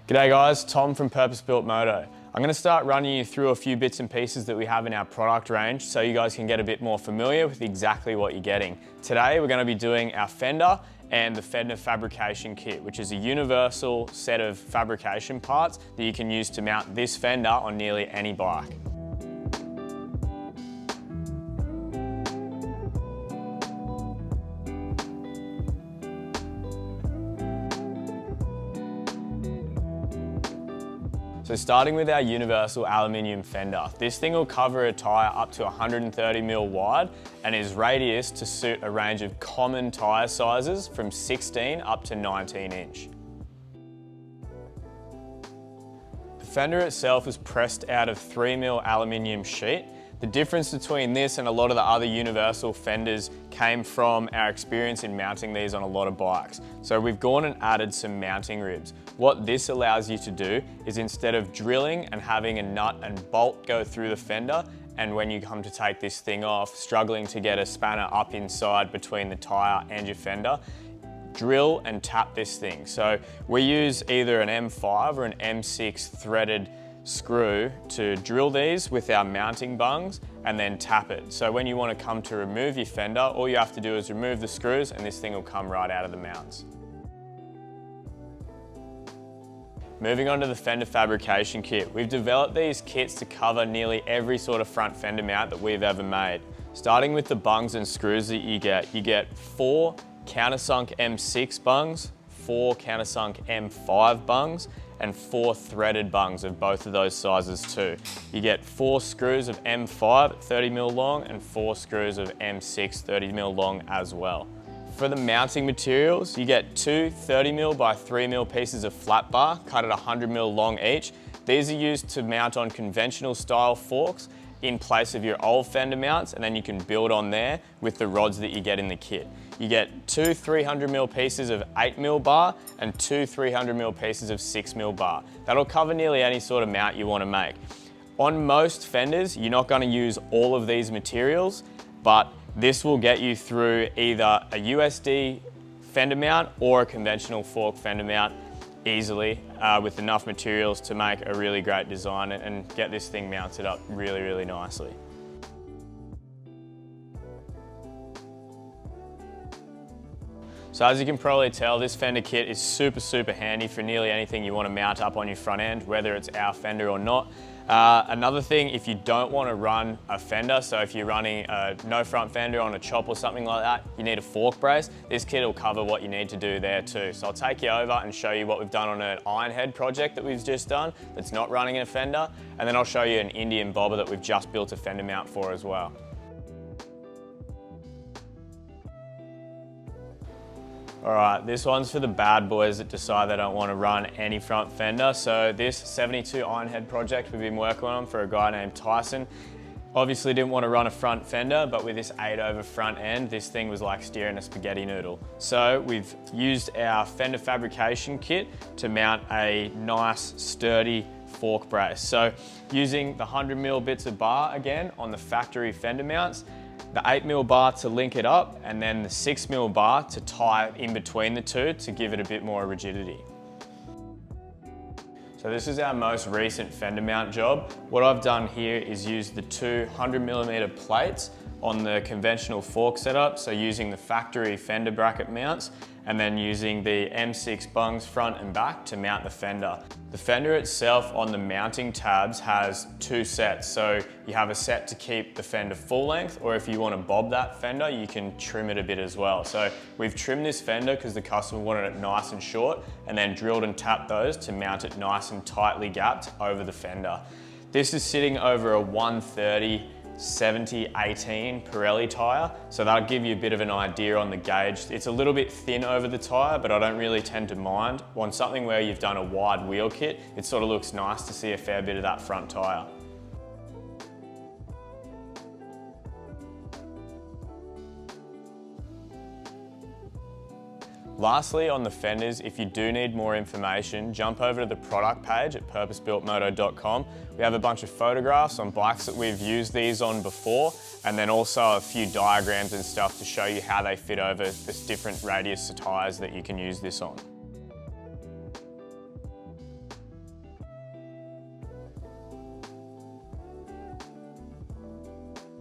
G'day guys, Tom from Purpose Built Moto. I'm going to start running you through a few bits and pieces that we have in our product range so you guys can get a bit more familiar with exactly what you're getting. Today we're going to be doing our Fender and the Fender Fabrication Kit, which is a universal set of fabrication parts that you can use to mount this Fender on nearly any bike. So starting with our universal aluminium fender, this thing will cover a tyre up to 130mm wide and is radius to suit a range of common tyre sizes from 16 up to 19 inch. The fender itself is pressed out of 3mm aluminium sheet. The difference between this and a lot of the other universal fenders came from our experience in mounting these on a lot of bikes. So we've gone and added some mounting ribs. What this allows you to do is instead of drilling and having a nut and bolt go through the fender, and when you come to take this thing off, struggling to get a spanner up inside between the tyre and your fender, drill and tap this thing. So we use either an M5 or an M6 threaded screw to drill these with our mounting bungs and then tap it. So when you want to come to remove your fender, all you have to do is remove the screws and this thing will come right out of the mounts. Moving on to the Fender Fabrication Kit. We've developed these kits to cover nearly every sort of front fender mount that we've ever made. Starting with the bungs and screws that you get 4 countersunk M6 bungs, 4 countersunk M5 bungs, and 4 threaded bungs of both of those sizes too. You get 4 screws of M5 30mm long and 4 screws of M6 30mm long as well. For the mounting materials, you get 2 30mm by 3mm pieces of flat bar cut at 100mm long each. These are used to mount on conventional style forks in place of your old fender mounts, and then you can build on there with the rods that you get in the kit. You get 2 300mm pieces of 8mm bar and 2 300mm pieces of 6mm bar. That'll cover nearly any sort of mount you want to make. On most fenders, you're not going to use all of these materials, but this will get you through either a USD fender mount or a conventional fork fender mount easily with enough materials to make a really great design and get this thing mounted up really, really nicely. So as you can probably tell, this fender kit is super handy for nearly anything you want to mount up on your front end, whether it's our fender or not. Another thing, if you don't want to run a fender, so if you're running a no front fender on a chop or something like that, you need a fork brace, this kit will cover what you need to do there too. So I'll take you over and show you what we've done on an iron head project that we've just done that's not running in a fender, and then I'll show you an Indian bobber that we've just built a fender mount for as well. Alright, this one's for the bad boys that decide they don't want to run any front fender. So this 72 iron head project we've been working on for a guy named Tyson. Obviously didn't want to run a front fender, but with this 8-over front end, this thing was like steering a spaghetti noodle. So we've used our Fender Fabrication Kit to mount a nice sturdy fork brace. So using the 100mm bits of bar again on the factory fender mounts, the 8mm bar to link it up, and then the 6mm bar to tie in between the two to give it a bit more rigidity. So this is our most recent fender mount job. What I've done here is use the 2 100mm plates on the conventional fork setup, so using the factory fender bracket mounts, and then using the M6 bungs front and back to mount the fender. The fender itself on the mounting tabs has 2 sets, so you have a set to keep the fender full length, or if you want to bob that fender, you can trim it a bit as well. So we've trimmed this fender because the customer wanted it nice and short, and then drilled and tapped those to mount it nice and tightly gapped over the fender. This is sitting over a 130 70/18 Pirelli tyre, so that'll give you a bit of an idea on the gauge. It's a little bit thin over the tyre, but I don't really tend to mind. On something where you've done a wide wheel kit, it sort of looks nice to see a fair bit of that front tyre. Lastly, on the fenders, if you do need more information, jump over to the product page at purposebuiltmoto.com. We have a bunch of photographs on bikes that we've used these on before, and then also a few diagrams and stuff to show you how they fit over the different radius tyres that you can use this on.